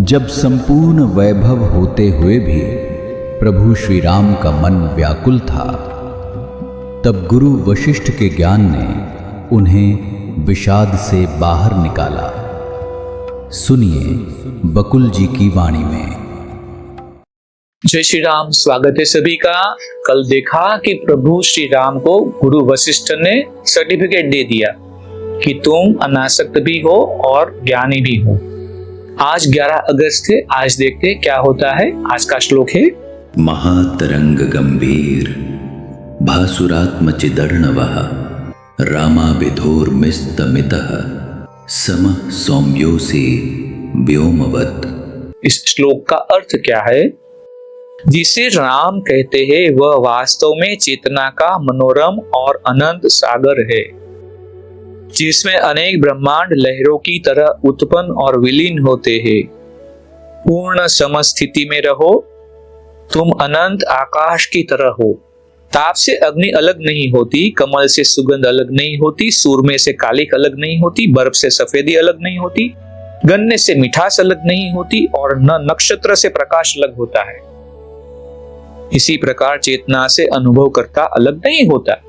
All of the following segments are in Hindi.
जब संपूर्ण वैभव होते हुए भी प्रभु श्री राम का मन व्याकुल था, तब गुरु वशिष्ठ के ज्ञान ने उन्हें विषाद से बाहर निकाला। सुनिए बकुल जी की वाणी में। जय श्री राम। स्वागत है सभी का। कल देखा कि प्रभु श्री राम को गुरु वशिष्ठ ने सर्टिफिकेट दे दिया कि तुम अनासक्त भी हो और ज्ञानी भी हो। आज 11 अगस्त है। आज देखते हैं क्या होता है। आज का श्लोक है, महातरंग गंभीर भासुरात्मचिदर्णवः रामाविधोर्मिस्तमितः समः सौम्योऽसि व्योमवत्। इस श्लोक का अर्थ क्या है? जिसे राम कहते हैं वह वास्तव में चेतना का मनोरम और अनंत सागर है, जिसमें अनेक ब्रह्मांड लहरों की तरह उत्पन्न और विलीन होते हैं। पूर्ण समस्थिति में रहो। तुम अनंत आकाश की तरह हो। ताप से अग्नि अलग नहीं होती, कमल से सुगंध अलग नहीं होती, सूरमे से कालिक अलग नहीं होती, बर्फ से सफेदी अलग नहीं होती, गन्ने से मिठास अलग नहीं होती और न नक्षत्र से प्रकाश अलग होता है। इसी प्रकार चेतना से अनुभव करता अलग नहीं होता।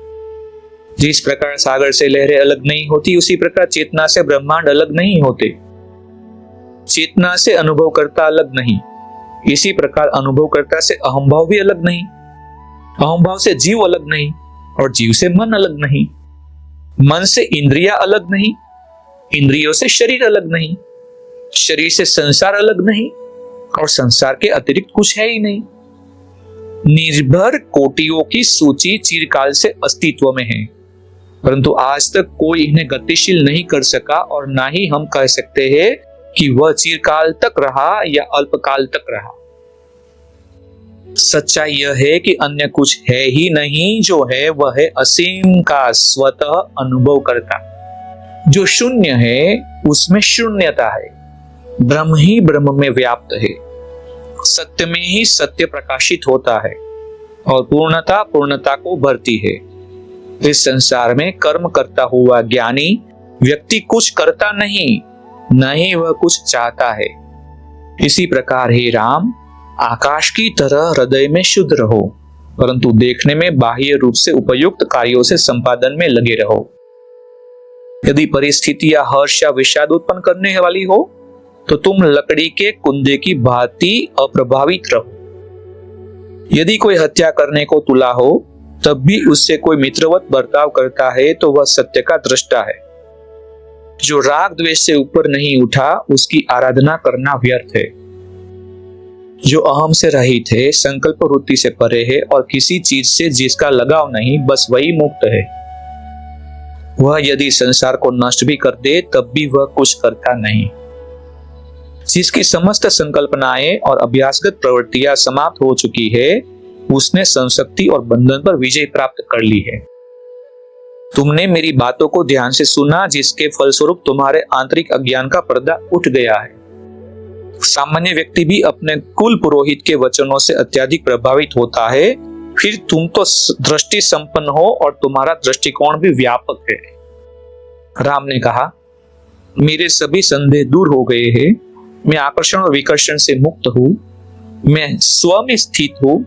जिस प्रकार सागर से लहरें अलग नहीं होती, उसी प्रकार चेतना से ब्रह्मांड अलग नहीं होते। चेतना से अनुभव करता अलग नहीं, इसी प्रकार अनुभव करता से अहंभाव भी अलग नहीं, अहंभाव से जीव अलग नहीं और जीव से मन अलग नहीं, मन से इंद्रियां अलग नहीं, इंद्रियों से शरीर अलग नहीं, शरीर से संसार अलग नहीं और संसार के अतिरिक्त कुछ है ही नहीं। निर्भर कोटियों की सूची चिरकाल से अस्तित्व में है, परंतु आज तक कोई इन्हें गतिशील नहीं कर सका और ना ही हम कह सकते हैं कि वह चिरकाल तक रहा या अल्पकाल तक रहा। सच्चाई यह है कि अन्य कुछ है ही नहीं, जो है वह है असीम का स्वतः अनुभव करता। जो शून्य है उसमें शून्यता है, ब्रह्म ही ब्रह्म में व्याप्त है, सत्य में ही सत्य प्रकाशित होता है और पूर्णता पूर्णता को भरती है। इस संसार में कर्म करता हुआ ज्ञानी व्यक्ति कुछ करता नहीं, न ही वह कुछ चाहता है। इसी प्रकार हे राम, आकाश की तरह हृदय में शुद्ध रहो, परंतु देखने में बाह्य रूप से उपयुक्त कार्यों से संपादन में लगे रहो। यदि परिस्थितियां हर्ष या विषाद उत्पन्न करने वाली हो तो तुम लकड़ी के कुंदे की भांति अप्रभावित रहो। यदि कोई हत्या करने को तुला हो तब भी उससे कोई मित्रवत बर्ताव करता है तो वह सत्य का दृष्टा है। जो राग द्वेष से ऊपर नहीं उठा उसकी आराधना करना व्यर्थ है। जो अहम से रहित है, संकल्प वृत्ति से परे है और किसी चीज से जिसका लगाव नहीं, बस वही मुक्त है। वह यदि संसार को नष्ट भी कर दे तब भी वह कुछ करता नहीं। जिसकी समस्त संकल्पनाएं और अभ्यासगत प्रवृत्तियां समाप्त हो चुकी है, उसने संशक्ति और बंधन पर विजय प्राप्त कर ली है। तुमने मेरी बातों को ध्यान से सुना, जिसके फलस्वरूप तुम्हारे आंतरिक अज्ञान का पर्दा उठ गया है। सामान्य व्यक्ति भी अपने कुल पुरोहित के वचनों से अत्यधिक प्रभावित होता है, फिर तुम तो दृष्टि संपन्न हो और तुम्हारा दृष्टिकोण भी व्यापक है। राम ने कहा, मेरे सभी संदेह दूर हो गए हैं। मैं आकर्षण और विकर्षण से मुक्त हूं। मैं स्व में स्थित हूं।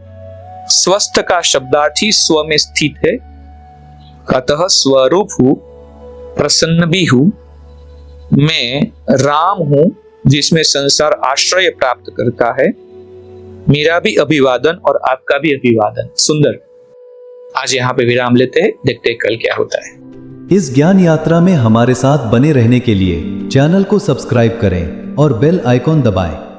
स्वस्थ का शब्दार्थी स्व में स्थित है, अतः स्वरूप हूं, प्रसन्न भी हूं। मैं राम हूं जिसमें संसार आश्रय प्राप्त करता है। मेरा भी अभिवादन और आपका भी अभिवादन। सुंदर। आज यहाँ पे विराम लेते हैं, देखते हैं कल क्या होता है। इस ज्ञान यात्रा में हमारे साथ बने रहने के लिए चैनल को सब्सक्राइब करें और बेल आइकॉन दबाएं।